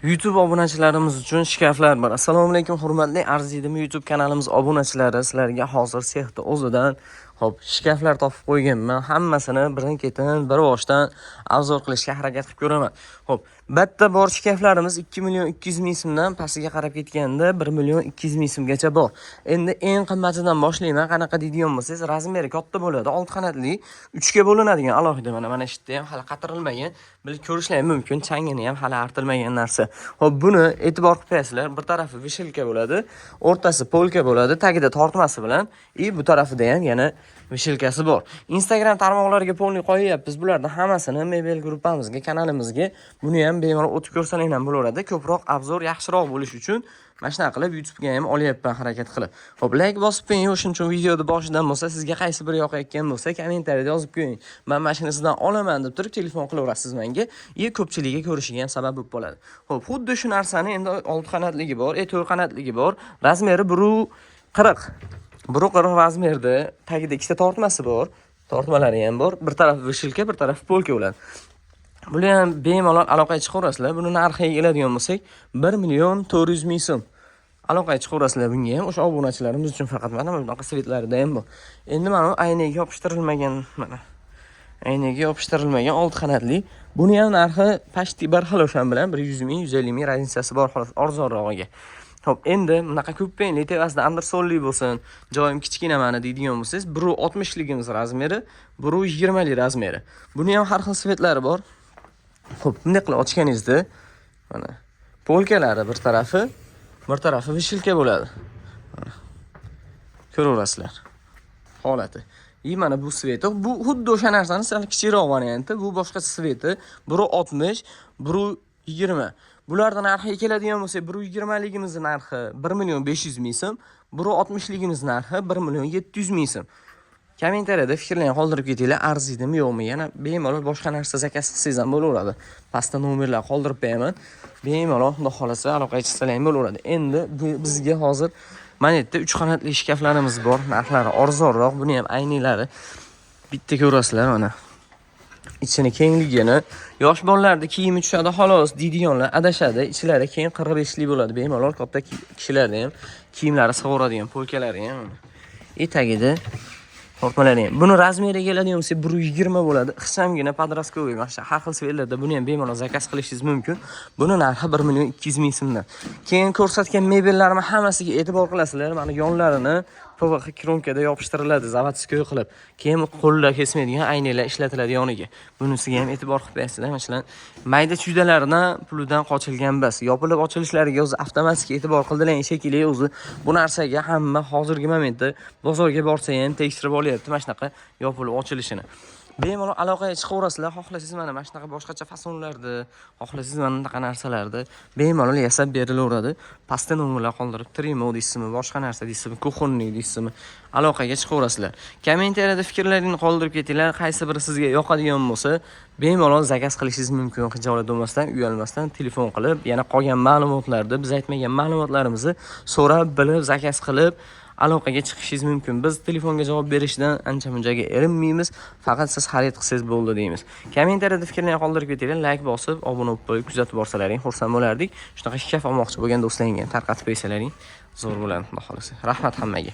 YouTube obunachilarimiz uchun shkaflar bor. Assalomu alaykum hurmatli arziydim YouTube kanalimiz obunachilari. Sizlarga hozir sexda o'zidan shkaflar topib qo'yganman. Hammasini birin-ketin bir boshdan obzor qilishga harakat qilib ko'raman. Bitta bor shkaflarimiz 2 million 200 ming so'mdan pastiga qarab ketganda 1 million 200 ming so'mgacha bor. Endi eng qimmatidan boshlayman. Qanaqa deydigan bo'lsangiz, razmeri katta bo'ladi. 6 qanotli, 3 ga bo'linadigan alohida mana shu yerda ham hali qatirilmagan. Bilib ko'rishlar mumkin, changini ham hali artilmagan narsa. Buni e'tibor qilsanglar, bir tarafi vishilka bo'ladi, o'rtasi polka bo'ladi, tagida tortmasi bilan, bu tarafida ham yana vishilkasi bor. Instagram tarmoqlariga polni qo'yayapmiz. Bularning hammasini Mebel gruppamizga, kanalimizga buni ham bemalol o'tib ko'rsangiz ham bo'laveradi. Ko'proq obzor yaxshiroq bo'lish uchun mana shunaqa qilib YouTube'ga ham olyapman harakat qilib. Like bosib qo'ying, o'shuning uchun videoni boshidan bo'lsa, sizga qaysi biri yoqayotgan bo'lsa, kommentariyada yozib qo'ying. Men mashinasidan olaman deb turib telefon qilaverasiz menga. Ko'pchiligiga ko'rishiga ham sabab bo'lib qoladi. Xuddi shu narsani endi 6 qanatligi bor, 4 qanatligi bor. Razmeri 1.40. 1.40 razmerda, tagida ikkita tortmasi bor. Tortmalari ham bor. Bir taraf vishilka, bir taraf polka bo'ladi. Buni ham bemalol aloqaga chiqaverasizlar. Buni narxiga keladigan bo'lsak, 1 million 400 ming so'm. Aloqaga chiqaverasizlar bunga ham. O'sha obunachilarimiz uchun faqat mana bunaqa svetlarida ham bor. Endi mana aynaga yopishtirilmagan mana. Aynaga yopishtirilmagan 6 qanotli. Buni ham narxi pashti bir xil o'shan bilan 100 ming, 150 ming razницasi bor xolos arzonrog'iga. Endi bunaqa ko'payli tevasida andersonli bo'lsin, joyim kichkina mana deydigan bo'lsangiz, 1.60 ligimiz razmeri, 1.20 lik razmeri. Buni ham har xil svetlari bor. Bunday qilib ochganingizda mana polkalari bir tarafi vishilka bo'ladi. Ko'raverasizlar. Holati. Mana bu sveti, bu xuddi o'sha narsani sal kichikroq varianti, bu boshqa sveti, 1.60, 1.20. Bularning narxiga keladigan bo'lsa, 1.20 ligimizning narxi 1 million 500 ming so'm, 1.60 ligimiz narxi 1 million 700 ming so'm. Kommentariyada fikrlarni qoldirib ketinglar, arziydimi yo'qmi? Yana bemalol boshqa narsa zakaz qilsangiz ham bo'laveradi. Pastda nomerlar qoldirib qo'yaman. Bemalol xudo xolasa aloqaga chiqsanglar ham bo'laveradi. Endi bizga hozir mana yerda 3 qanotli shkaflarimiz bor. Narxlari arzonroq. Buni ham aynilari bitta ko'rasizlar mana. Ichini kengligini, yosh bolalarda kiyimi tushadi xolos deydiganlar adashadi. Ichlari keng 45 lik bo'ladi. Bemalol katta kishilarda ham kiyimlari sig'oradigan polkalari ham. Tagida tortmalari ham. Buni razmeriga keladigan bo'lsa 1.20 bo'ladi. Ixchamgina podraskovoy mana har xil svetlarda buni ham bemalol zakaz qilishingiz mumkin. Buni narxi 1 million 200 ming so'mdan. Keyin ko'rsatgan mebellarimni hammasiga e'tibor qilasizlar. Mana yonlarini PVX kronkada yopishtiriladi, zavodskoy qilib. Keyin qo'lda kesmaydigan aynalar ishlatiladi yoniga. Bunisiga ham e'tibor qilib qo'yasizlar. Masalan, mayda chudalardan pulidan qochilgan bas. Yopilib ochilishlariga o'zi avtomatik e'tibor qildilar shekilli o'zi. Bu narsaga hamma hozirgi momentda bozorga borsa ham tekshirib olyapti mana shunaqa yopilib ochilishini. Bemalol aloqaga chiqaverasizlar. Xohlasangiz mana shunaqa boshqacha fasonlarda, xohlasangiz mana bunaqa narsalarda bemalol yasab berilaveradi. Pastda nomerlar qoldirib, trimo deysizmi, boshqa narsa deysizmi, kuxonnik deysizmi, aloqaga chiqaverasizlar. Kommentariyada fikrlaringizni qoldirib ketinglar. Qaysi biri sizga yoqadigan bo'lsa, bemalol zakaz qilishingiz mumkin. Xijolat bo'lmasdan, uyalmasdan telefon qilib, yana qolgan ma'lumotlarni, biz aytmagan ma'lumotlarimizni so'rab, bilib, zakaz qilib aloqaga chiqishingiz mumkin. Biz telefonga javob berishdan ancha-munchaga erinmaymiz. Faqat siz xarid qilsangiz bo'ldi deymiz. Kommentariyada fikrlarni qoldirib ketinglar, like bosib, obuna bo'lib kuzatib borsalaring, xursand bo'lardik. Shunaqa shkaf olmoqchi bo'lgan do'stlaringga tarqatib qo'ysalaring, zo'r bo'ladi, xudo xolasa. Rahmat hammaga.